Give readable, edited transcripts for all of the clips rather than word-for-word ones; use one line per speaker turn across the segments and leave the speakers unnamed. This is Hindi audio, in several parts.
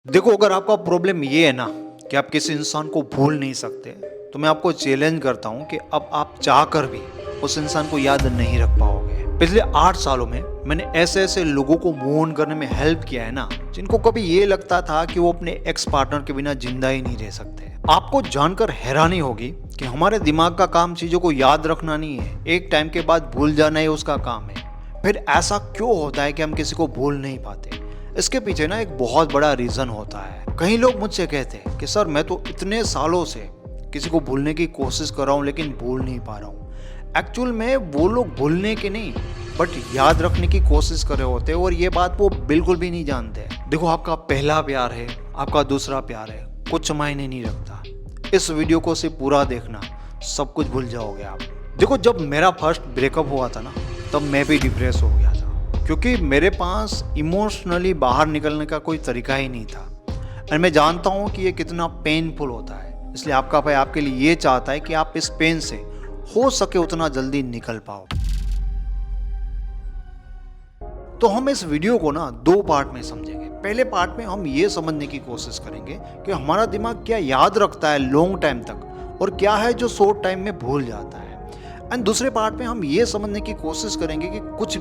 देखो, अगर आपका प्रॉब्लम ये है ना कि आप किसी इंसान को भूल नहीं सकते, तो मैं आपको चैलेंज करता हूं कि अब आप चाहकर भी उस इंसान को याद नहीं रख पाओगे। पिछले 8 सालों में मैंने ऐसे ऐसे लोगों को मूव ऑन करने में हेल्प किया है ना, जिनको कभी ये लगता था कि वो अपने एक्स पार्टनर के बिना जिंदा ही नहीं रह सकते। आपको जानकर हैरानी होगी कि हमारे दिमाग का काम चीजों को याद रखना नहीं है, एक टाइम के बाद भूल जाना ही उसका काम है। फिर ऐसा क्यों होता है कि हम किसी को भूल नहीं पाते? इसके पीछे ना एक बहुत बड़ा रीजन होता है। कई लोग मुझसे कहते हैं कि सर, मैं तो इतने सालों से किसी को भूलने की कोशिश कर रहा हूँ लेकिन भूल नहीं पा रहा हूँ। एक्चुअल में वो लोग भूलने के नहीं बट याद रखने की कोशिश कर रहे होते हैं, और ये बात वो बिल्कुल भी नहीं जानते। देखो, आपका पहला प्यार है, आपका दूसरा प्यार है, कुछ मायने नहीं रखता। इस वीडियो को सिर्फ पूरा देखना, सब कुछ भूल जाओगे आप। देखो, जब मेरा फर्स्ट ब्रेकअप हुआ था ना, तब मैं भी डिप्रेस हो गया था, क्योंकि मेरे पास इमोशनली बाहर निकलने का कोई तरीका ही नहीं था। और मैं जानता हूँ कि ये कितना पेनफुल होता है, इसलिए आपका भाई आपके लिए ये चाहता है कि आप इस पेन से हो सके उतना जल्दी निकल पाओ। तो हम इस वीडियो को ना 2 पार्ट में समझेंगे। पहले पार्ट में हम ये समझने की कोशिश करेंगे कि हमारा दिमाग क्या याद रखता है लॉन्ग टाइम तक, और क्या है जो शॉर्ट टाइम में भूल जाता है। एंड दूसरे पार्ट में हम ये समझने की कोशिश करेंगे कि कुछ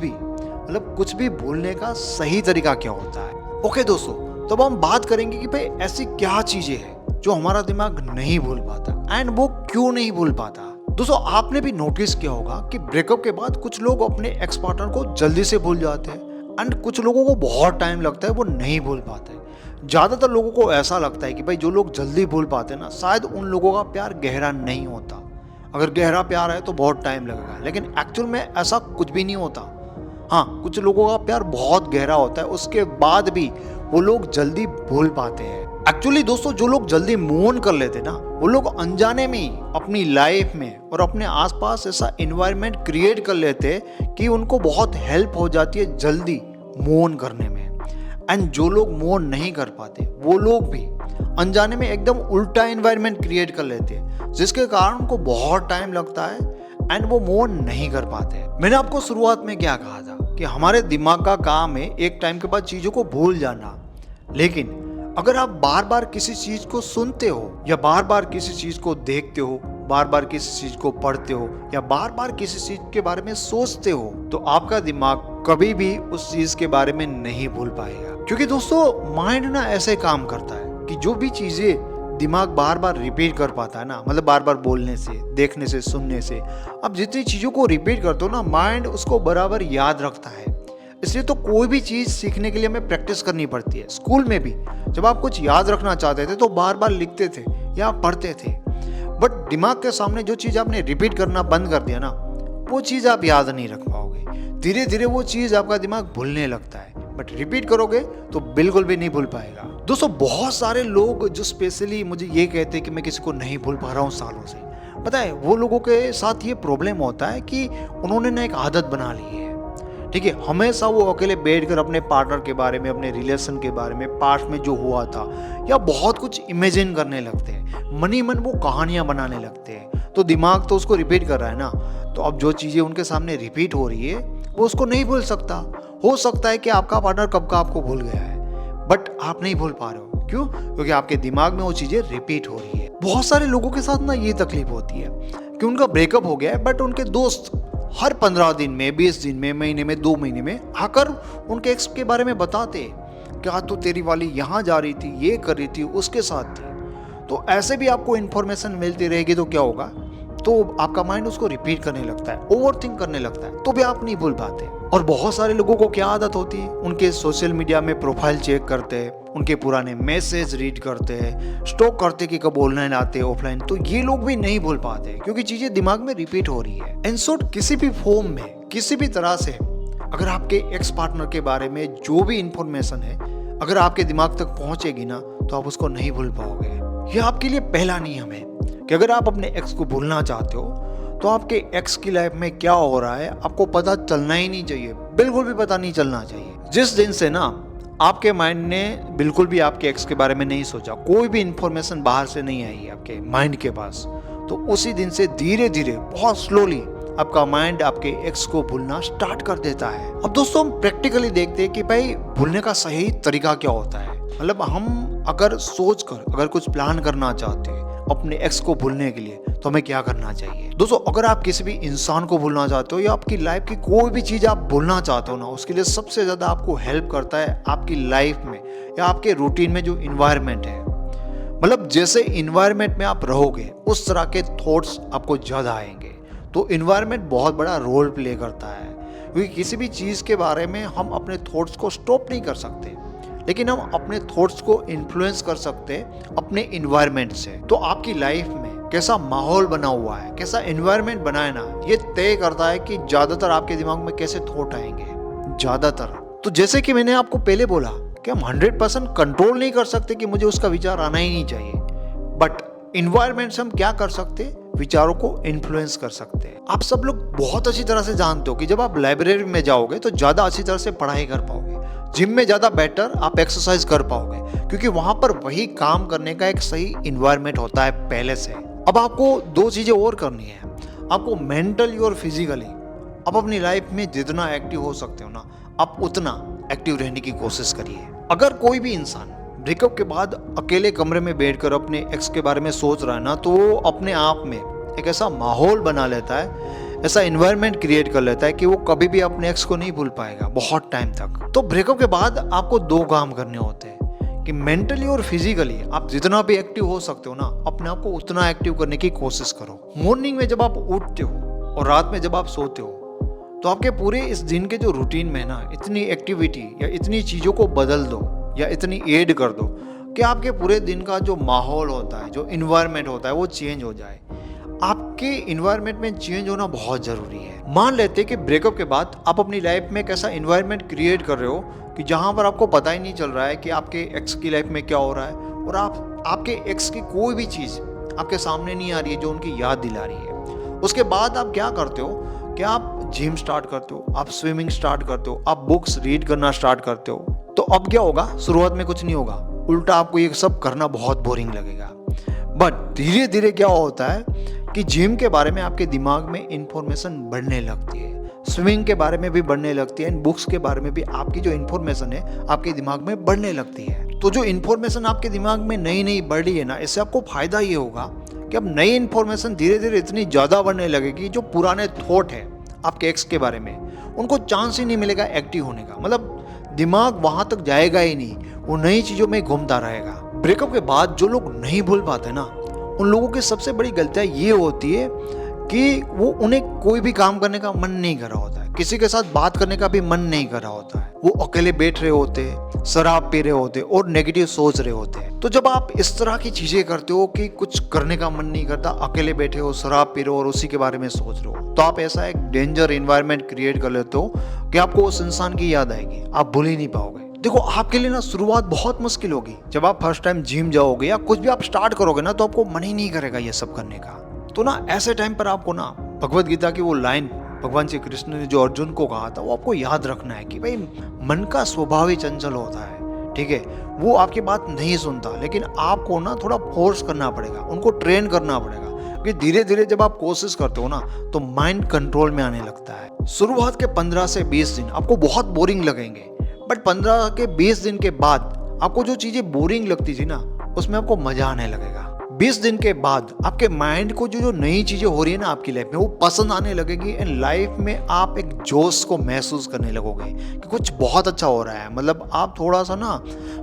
भी भूलने का सही तरीका क्या होता है। ओके दोस्तों, तब हम बात करेंगे कि भाई ऐसी क्या चीजें हैं जो हमारा दिमाग नहीं भूल पाता, एंड वो क्यों नहीं भूल पाता। दोस्तों, आपने भी नोटिस किया होगा कि ब्रेकअप के बाद कुछ लोग अपने एक्स पार्टनर को जल्दी से भूल जाते हैं, एंड कुछ लोगों को बहुत टाइम लगता है, वो नहीं भूल पाते। ज्यादातर लोगों को ऐसा लगता है कि भाई जो लोग जल्दी भूल पाते हैं ना, शायद उन लोगों का प्यार गहरा नहीं होता। अगर गहरा प्यार है तो बहुत टाइम लगेगा, लेकिन एक्चुअल में ऐसा कुछ भी नहीं होता। हाँ, कुछ लोगों का प्यार बहुत गहरा होता है, उसके बाद भी वो लोग जल्दी भूल पाते हैं। एक्चुअली दोस्तों, जो लोग जल्दी मूव ऑन कर लेते ना, वो लोग अनजाने में ही अपनी लाइफ में और अपने आसपास ऐसा एनवायरनमेंट क्रिएट कर लेते हैं कि उनको बहुत हेल्प हो जाती है जल्दी मूव ऑन करने में। एंड जो लोग मूव ऑन नहीं कर पाते, वो लोग भी अनजाने में एकदम उल्टा एनवायरनमेंट क्रिएट कर लेते हैं, जिसके कारण उनको बहुत टाइम लगता है एंड वो मूव ऑन नहीं कर पाते। मैंने आपको शुरुआत में क्या कहा था कि हमारे दिमाग का काम है एक टाइम के बाद चीजों को भूल जाना। लेकिन अगर आप बार बार किसी चीज को सुनते हो, या बार बार किसी चीज को देखते हो, बार बार किसी चीज को पढ़ते हो, या बार बार किसी चीज के बारे में सोचते हो, तो आपका दिमाग कभी भी उस चीज के बारे में नहीं भूल पाएगा। क्योंकि दोस्तों, माइंड ना ऐसे काम करता है कि जो भी चीजें दिमाग बार बार रिपीट कर पाता है ना, मतलब बार बार बोलने से, देखने से, सुनने से, अब जितनी चीजों को रिपीट करते हो ना, माइंड उसको बराबर याद रखता है। इसलिए तो कोई भी चीज सीखने के लिए हमें प्रैक्टिस करनी पड़ती है। स्कूल में भी जब आप कुछ याद रखना चाहते थे तो बार बार लिखते थे या पढ़ते थे, बट दिमाग के सामने जो चीज आपने रिपीट करना बंद कर दिया ना, वो चीज आप याद नहीं रख पाओगे। धीरे धीरे वो चीज आपका दिमाग भूलने लगता है, बट रिपीट करोगे तो बिल्कुल भी नहीं भूल पाएगा। दोस्तों, बहुत सारे लोग जो स्पेशली मुझे ये कहते हैं कि मैं किसी को नहीं भूल पा रहा हूँ सालों से, पता है वो लोगों के साथ ये प्रॉब्लम होता है कि उन्होंने ना एक आदत बना ली है। ठीक है, हमेशा वो अकेले बैठकर अपने पार्टनर के बारे में, अपने रिलेशन के बारे में, पास्ट में जो हुआ था, या बहुत कुछ इमेजिन करने लगते हैं। मन ही मन वो कहानियां बनाने लगते हैं, तो दिमाग तो उसको रिपीट कर रहा है ना। तो अब जो चीजें उनके सामने रिपीट हो रही है वो उसको नहीं भूल सकता। हो सकता है कि आपका पार्टनर कब का आपको भूल गया है, बट आप नहीं भूल पा रहे हो। क्यों? क्योंकि आपके दिमाग में वो चीजें रिपीट हो रही है। बहुत सारे लोगों के साथ ना ये तकलीफ होती है कि उनका ब्रेकअप हो गया है, बट उनके दोस्त हर 15 दिन में, 20 दिन में, महीने में, 2 महीने में आकर उनके एक्स के बारे में बताते, क्या तो तेरी वाली यहाँ जा रही थी, ये कर रही थी, उसके साथ थी। तो ऐसे भी आपको इन्फॉर्मेशन मिलती रहेगी तो क्या होगा, तो आपका माइंड उसको रिपीट करने लगता है, ओवरथिंक करने लगता है, तो भी आप नहीं भूल पाते। और बहुत सारे लोगों को क्या आदत होती है, उनके सोशल मीडिया में प्रोफाइल चेक करते हैं, उनके पुराने मैसेज रीड करते हैं, स्टॉक करते कि कब ऑनलाइन आते हैं, ऑफलाइन। तो ये लोग भी नहीं भूल पाते क्योंकि चीजें दिमाग में रिपीट हो रही है। इन शॉर्ट, किसी भी फॉर्म में, किसी भी तरह से अगर आपके एक्स पार्टनर के बारे में जो भी इंफॉर्मेशन है अगर आपके दिमाग तक पहुंचेगी ना, तो आप उसको नहीं भूल पाओगे। यह आपके लिए पहला नियम है कि अगर आप अपने एक्स को भूलना चाहते हो तो आपके एक्स की लाइफ में क्या हो रहा है आपको पता चलना ही नहीं चाहिए, बिल्कुल भी पता नहीं चलना चाहिए। जिस दिन से ना आपके माइंड ने बिल्कुल भी आपके एक्स के बारे में नहीं सोचा, कोई भी इंफॉर्मेशन बाहर से नहीं आई आपके माइंड के पास, तो उसी दिन से धीरे धीरे बहुत स्लोली आपका माइंड आपके एक्स को भूलना स्टार्ट कर देता है। अब दोस्तों, हम प्रैक्टिकली देखते हैं कि भाई भूलने का सही तरीका क्या होता है। मतलब हम अगर सोच कर अगर कुछ प्लान करना चाहते हैं अपने एक्स को भूलने के लिए, तो हमें क्या करना चाहिए? दोस्तों, अगर आप किसी भी इंसान को भूलना चाहते हो या आपकी लाइफ की कोई भी चीज़ आप भूलना चाहते हो ना, उसके लिए सबसे ज़्यादा आपको हेल्प करता है आपकी लाइफ में या आपके रूटीन में जो इन्वायरमेंट है। मतलब जैसे इन्वायरमेंट में आप रहोगे उस तरह के थॉट्स आपको ज़्यादा आएंगे। तो इन्वायरमेंट बहुत बड़ा रोल प्ले करता है, क्योंकि किसी भी चीज़ के बारे में हम अपने थॉट्स को स्टॉप नहीं कर सकते, लेकिन हम अपने थॉट्स को इन्फ्लुएंस कर सकते हैं अपने इन्वायरमेंट से। तो आपकी लाइफ में कैसा माहौल बना हुआ है, कैसा इन्वायरमेंट बना है ना, ये तय करता है कि ज़्यादातर आपके दिमाग में कैसे थॉट आएंगे ज़्यादातर। तो जैसे कि मैंने आपको पहले बोला कि हम 100% कंट्रोल नहीं कर सकते कि मुझे उसका विचार आना ही नहीं चाहिए, बट इन्वायरमेंट से हम क्या कर सकते हैं, विचारों को इन्फ्लुएंस कर सकते हैं। आप सब लोग बहुत अच्छी तरह से जानते हो कि जब आप लाइब्रेरी में जाओगे तो ज़्यादा अच्छी तरह से पढ़ाई कर पाओगे, जिम में ज़्यादा बेटर आप एक्सरसाइज कर पाओगे, क्योंकि वहाँ पर वही काम करने का एक सही इन्वायरमेंट होता है पहले से। अब आपको दो चीज़ें और करनी है, आपको मेंटली और फिजिकली आप अपनी लाइफ में जितना एक्टिव हो सकते हो ना, आप उतना एक्टिव रहने की कोशिश करिए। अगर कोई भी इंसान ब्रेकअप के बाद अकेले कमरे में बैठकर अपने एक्स के बारे में सोच रहा है ना, तो वो अपने आप में एक ऐसा माहौल बना लेता है, ऐसा इन्वायरमेंट क्रिएट कर लेता है कि वो कभी भी अपने एक्स को नहीं भूल पाएगा बहुत टाइम तक। तो ब्रेकअप के बाद आपको दो काम करने होते हैं कि मेंटली और फिजिकली आप जितना भी एक्टिव हो सकते हो ना, अपने आप को उतना एक्टिव करने की कोशिश करो। मॉर्निंग में जब आप उठते हो और रात में जब आप सोते हो, तो आपके पूरे इस दिन के जो रूटीन में ना इतनी एक्टिविटी या इतनी चीज़ों को बदल दो या इतनी ऐड कर दो कि आपके पूरे दिन का जो माहौल होता है, जो इन्वायरमेंट होता है, वो चेंज हो जाए। आपके इन्वायरमेंट में चेंज होना बहुत ज़रूरी है। मान लेते हैं कि ब्रेकअप के बाद आप अपनी लाइफ में एक ऐसा इन्वायरमेंट क्रिएट कर रहे हो कि जहाँ पर आपको पता ही नहीं चल रहा है कि आपके एक्स की लाइफ में क्या हो रहा है, और आपके एक्स की कोई भी चीज़ आपके सामने नहीं आ रही है जो उनकी याद दिला रही है। उसके बाद आप क्या करते हो कि आप जिम स्टार्ट करते हो, आप स्विमिंग स्टार्ट करते हो, आप बुक्स रीड करना स्टार्ट करते हो। तो अब क्या होगा, शुरुआत में कुछ नहीं होगा, उल्टा आपको ये सब करना बहुत बोरिंग लगेगा। बट धीरे धीरे क्या होता है कि जिम के बारे में आपके दिमाग में इंफॉर्मेशन बढ़ने लगती है, स्विमिंग के बारे में भी बढ़ने लगती है, बुक्स के बारे में भी आपकी जो इन्फॉर्मेशन है आपके दिमाग में बढ़ने लगती है। तो जो इन्फॉर्मेशन आपके दिमाग में नई नई बढ़ रही है ना, इससे आपको फायदा ये होगा कि अब नई इन्फॉर्मेशन धीरे धीरे इतनी ज़्यादा बढ़ने लगेगी, जो पुराने थॉट है आपके एक्स के बारे में उनको चांस ही नहीं मिलेगा एक्टिव होने का। मतलब दिमाग वहाँ तक जाएगा ही नहीं, वो नई चीज़ों में घूमता रहेगा। ब्रेकअप के बाद जो लोग नहीं भूल पाते ना, उन लोगों की सबसे बड़ी गलतियाँ ये होती है कि उन्हें कोई भी काम करने का मन नहीं कर रहा होता है, किसी के साथ बात करने का भी मन नहीं कर रहा होता है, वो अकेले बैठ रहे होते हैं, शराब पी रहे होते और नेगेटिव सोच रहे होते हैं। तो जब आप इस तरह की चीजें करते हो कि कुछ करने का मन नहीं करता, अकेले बैठे हो, शराब पी रहे हो और उसी के बारे में सोच रहे हो, तो आप ऐसा एक डेंजर इन्वायरमेंट क्रिएट कर लेते हो कि आपको उस इंसान की याद आएगी, आप भूल ही नहीं पाओगे। देखो, आपके लिए ना शुरुआत बहुत मुश्किल होगी। जब आप फर्स्ट टाइम जिम जाओगे या कुछ भी आप स्टार्ट करोगे ना, तो आपको मन ही नहीं करेगा ये सब करने का। तो ना ऐसे टाइम पर आपको ना भगवत गीता की वो लाइन भगवान श्री कृष्ण ने जो अर्जुन को कहा था, वो आपको याद रखना है कि भाई मन का स्वभाव ही चंचल होता है, ठीक है, वो आपकी बात नहीं सुनता, लेकिन आपको ना थोड़ा फोर्स करना पड़ेगा, उनको ट्रेन करना पड़ेगा। कि धीरे धीरे जब आप कोशिश करते हो ना, तो माइंड कंट्रोल में आने लगता है। शुरुआत के 15 से 20 दिन आपको बहुत बोरिंग लगेंगे, बट 15 के 20 दिन के बाद आपको जो चीजें बोरिंग लगती थी ना, उसमें आपको मजा आने लगेगा। 20 दिन के बाद आपके माइंड को जो नई चीजें हो रही है ना आपकी लाइफ में, वो पसंद आने लगेगी, एंड लाइफ में आप एक जोश को महसूस करने लगोगे कि कुछ बहुत अच्छा हो रहा है। मतलब आप थोड़ा सा ना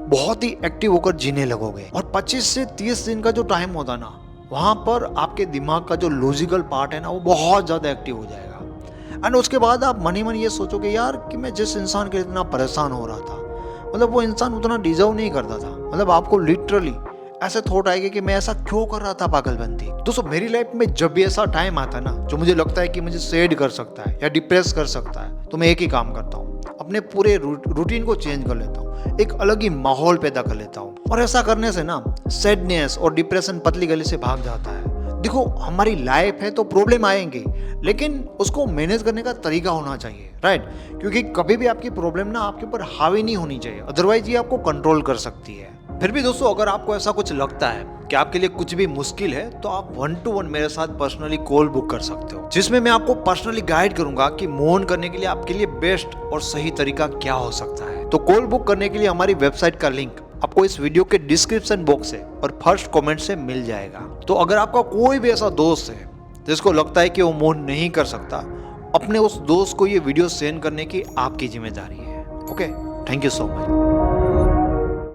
बहुत ही एक्टिव होकर जीने लगोगे। और 25 से 30 दिन का जो टाइम होता ना, वहाँ पर आपके दिमाग का जो लॉजिकल पार्ट है ना, वो बहुत ज़्यादा एक्टिव हो जाएगा। एंड उसके बाद आप मन ही मन ये सोचोगे, यार कि मैं जिस इंसान के लिए इतना परेशान हो रहा था, मतलब वो इंसान उतना डिजर्व नहीं करता था। मतलब आपको लिटरली ऐसे थॉट आएगा कि मैं ऐसा क्यों कर रहा था, पागलबंदी। दोस्तों, मेरी लाइफ में जब भी ऐसा टाइम आता है ना, जो मुझे लगता है कि मुझे सैड कर सकता है या डिप्रेस कर सकता है, तो मैं एक ही काम करता हूँ, अपने पूरे रूटीन को चेंज कर लेता हूँ, एक अलग ही माहौल पैदा कर लेता हूँ। और ऐसा करने से ना सैडनेस और डिप्रेशन पतली गली से भाग जाता है। देखो, हमारी लाइफ है तो प्रॉब्लम आएंगे, लेकिन उसको मैनेज करने का तरीका होना चाहिए, राइट। क्योंकि कभी भी आपकी प्रॉब्लम ना आपके ऊपर हावी नहीं होनी चाहिए, अदरवाइज ये आपको कंट्रोल कर सकती है। फिर भी दोस्तों, अगर आपको ऐसा कुछ लगता है कि आपके लिए कुछ भी मुश्किल है, तो आप 1-to-1 मेरे साथ पर्सनली कॉल बुक कर सकते हो, जिसमें मैं आपको पर्सनली गाइड करूंगा कि मूव ऑन करने के लिए आपके लिए बेस्ट और सही तरीका क्या हो सकता है। तो कॉल बुक करने के लिए हमारी वेबसाइट का लिंक आपको इस वीडियो के डिस्क्रिप्शन बॉक्स से और फर्स्ट कमेंट से मिल जाएगा। तो अगर आपका कोई भी ऐसा दोस्त है जिसको लगता है कि वो मूव नहीं कर सकता, अपने उस दोस्त को ये वीडियो सेंड करने की आपकी जिम्मेदारी है। Okay, thank you so much.